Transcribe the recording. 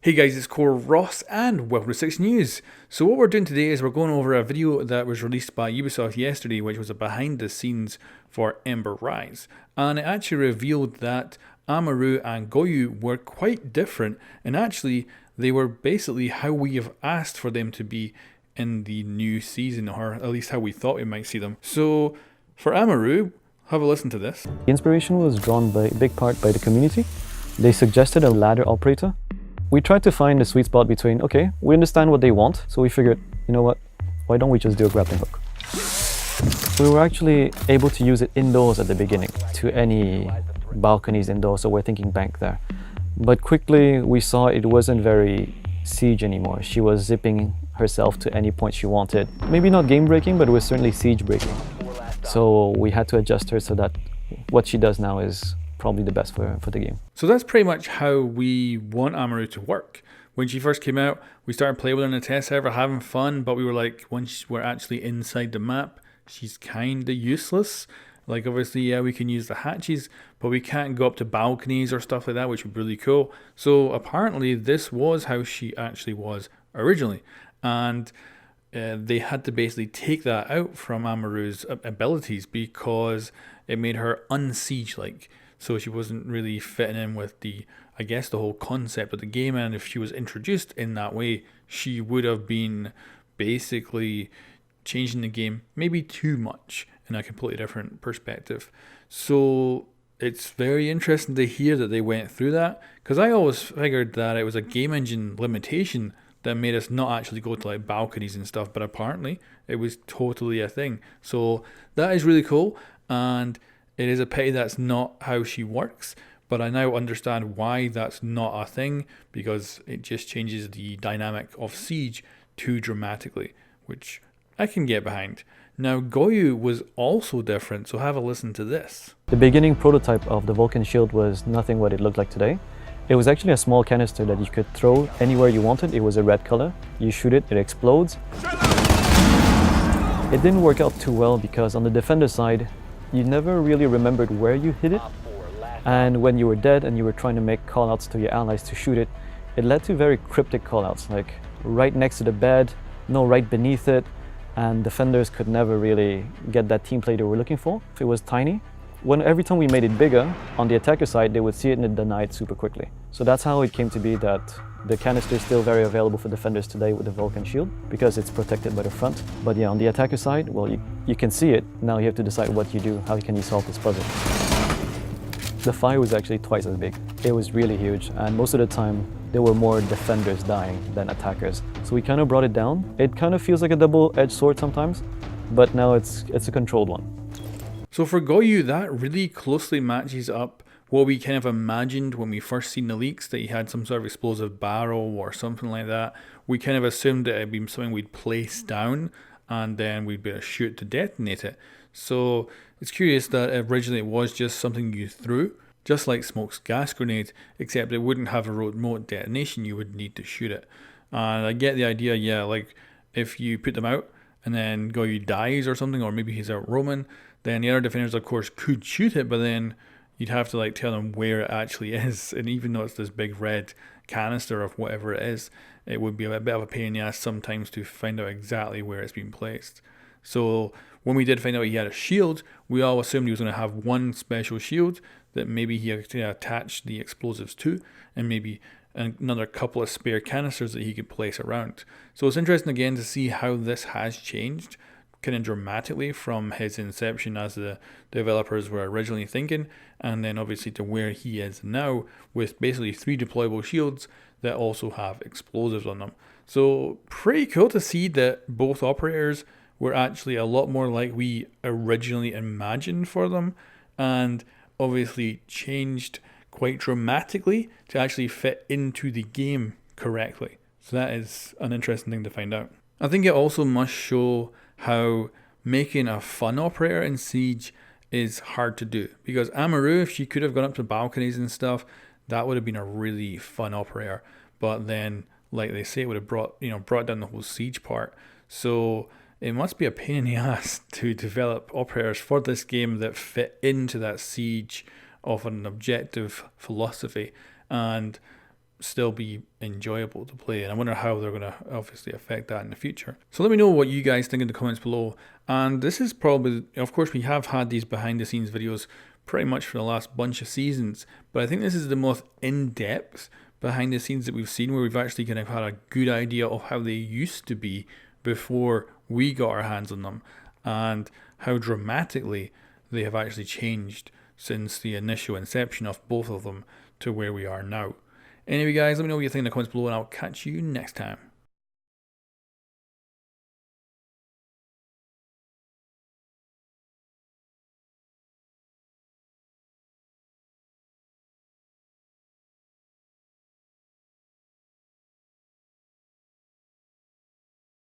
Hey guys, it's coreross and welcome to 6 News. So what we're doing today is we're going over a video that was released by Ubisoft yesterday, which was a behind the scenes for Ember Rise. And it actually revealed that Amaru and Goyo were quite different, and actually they were basically how we have asked for them to be in the new season, or at least how we thought we might see them. So for Amaru, have a listen to this. The inspiration was drawn by a big part by the community. They suggested a ladder operator. We tried to find a sweet spot between, okay, we understand what they want, so we figured, you know what, why don't we just do a grappling hook? We were actually able to use it indoors at the beginning, to any balconies indoors, so we're thinking bank there. But quickly we saw it wasn't very siege anymore. She was zipping herself to any point she wanted. Maybe not game breaking, but it was certainly siege breaking. So we had to adjust her so that what she does now is probably the best for the game. So that's pretty much how we want Amaru to work. When she first came out, we started playing with her in a test server, having fun, but we were like, once we're actually inside the map, she's kinda useless. Like obviously, yeah, we can use the hatches, but we can't go up to balconies or stuff like that, which would be really cool. So apparently this was how she actually was originally. And they had to basically take that out from Amaru's abilities because it made her unsiege-like. So she wasn't really fitting in with the whole concept of the game, and if she was introduced in that way, she would have been basically changing the game maybe too much in a completely different perspective. So it's very interesting to hear that they went through that, because I always figured that it was a game engine limitation that made us not actually go to like balconies and stuff, but apparently it was totally a thing. So that is really cool, and it is a pity that's not how she works, but I now understand why that's not a thing, because it just changes the dynamic of siege too dramatically, which I can get behind. Now Goyo was also different, so have a listen to this. The beginning prototype of the Vulcan shield was nothing what it looked like today. It was actually a small canister that you could throw anywhere you wanted. It was a red color. You shoot it, it explodes. It didn't work out too well because on the defender side, you never really remembered where you hit it, and when you were dead and you were trying to make callouts to your allies to shoot it, it led to very cryptic callouts, like right next to the bed, no, right beneath it, and defenders could never really get that team play they were looking for. If it was tiny, every time we made it bigger, on the attacker side, they would see it and deny it super quickly. So that's how it came to be that the canister is still very available for defenders today with the Vulcan shield, because it's protected by the front. But yeah, on the attacker side, well, you can see it. Now you have to decide what you do. How can you solve this puzzle? The fire was actually twice as big. It was really huge, and most of the time, there were more defenders dying than attackers. So we kind of brought it down. It kind of feels like a double-edged sword sometimes, but now it's a controlled one. So for Goyo, that really closely matches up what we kind of imagined when we first seen the leaks, that he had some sort of explosive barrel or something like that. We kind of assumed that it'd be something we'd place down and then we'd be able to shoot to detonate it. So it's curious that originally it was just something you threw, just like Smoke's gas grenade, except it wouldn't have a remote detonation, you would need to shoot it. And I get the idea, yeah, like if you put them out and then Goyo dies or something, or maybe he's out roaming, then the other defenders of course could shoot it, but then you'd have to like tell them where it actually is, and even though it's this big red canister of whatever it is, it would be a bit of a pain in the ass sometimes to find out exactly where it's been placed. So when we did find out he had a shield, we all assumed he was going to have one special shield that maybe he actually attached the explosives to, and maybe another couple of spare canisters that he could place around. So it's interesting again to see how this has changed kind of dramatically from his inception as the developers were originally thinking, and then obviously to where he is now with basically 3 deployable shields that also have explosives on them. So pretty cool to see that both operators were actually a lot more like we originally imagined for them, and obviously changed quite dramatically to actually fit into the game correctly. So that is an interesting thing to find out. I think it also must show how making a fun operator in Siege is hard to do, because Amaru, if she could have gone up to balconies and stuff, that would have been a really fun operator, but then like they say, it would have brought down the whole Siege part. So it must be a pain in the ass to develop operators for this game that fit into that Siege of an objective philosophy. And still be enjoyable to play. And I wonder how they're going to obviously affect that in the future. So let me know what you guys think in the comments below. And this is probably, of course, we have had these behind the scenes videos pretty much for the last bunch of seasons, but I think this is the most in-depth behind the scenes that we've seen, where we've actually kind of had a good idea of how they used to be before we got our hands on them, and how dramatically they have actually changed since the initial inception of both of them to where we are now. Anyway guys, let me know what you think in the comments below, and I'll catch you next time.